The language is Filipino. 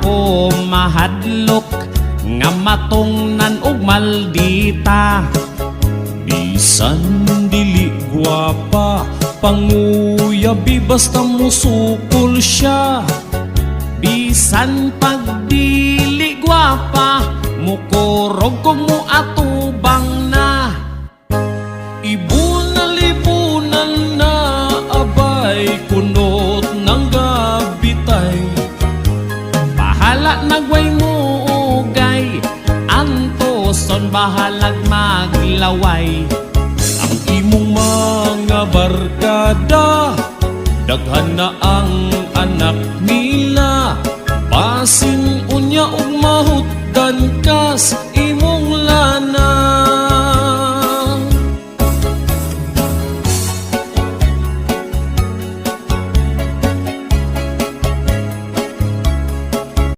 ako mahadlok nga matungnan og maldita. Bisan dili gwapa, panguyabi basta musukol siya. Bisan pag dili gwapa, mukurog kog mo atubang na. Ibunan na abay, kunot ng gabitay. Bahala nagway mo ugay, antoson bahalag maglaway. Ang imong mga barkada, daghan na ang anak nila. Basin unya og mahutdan kas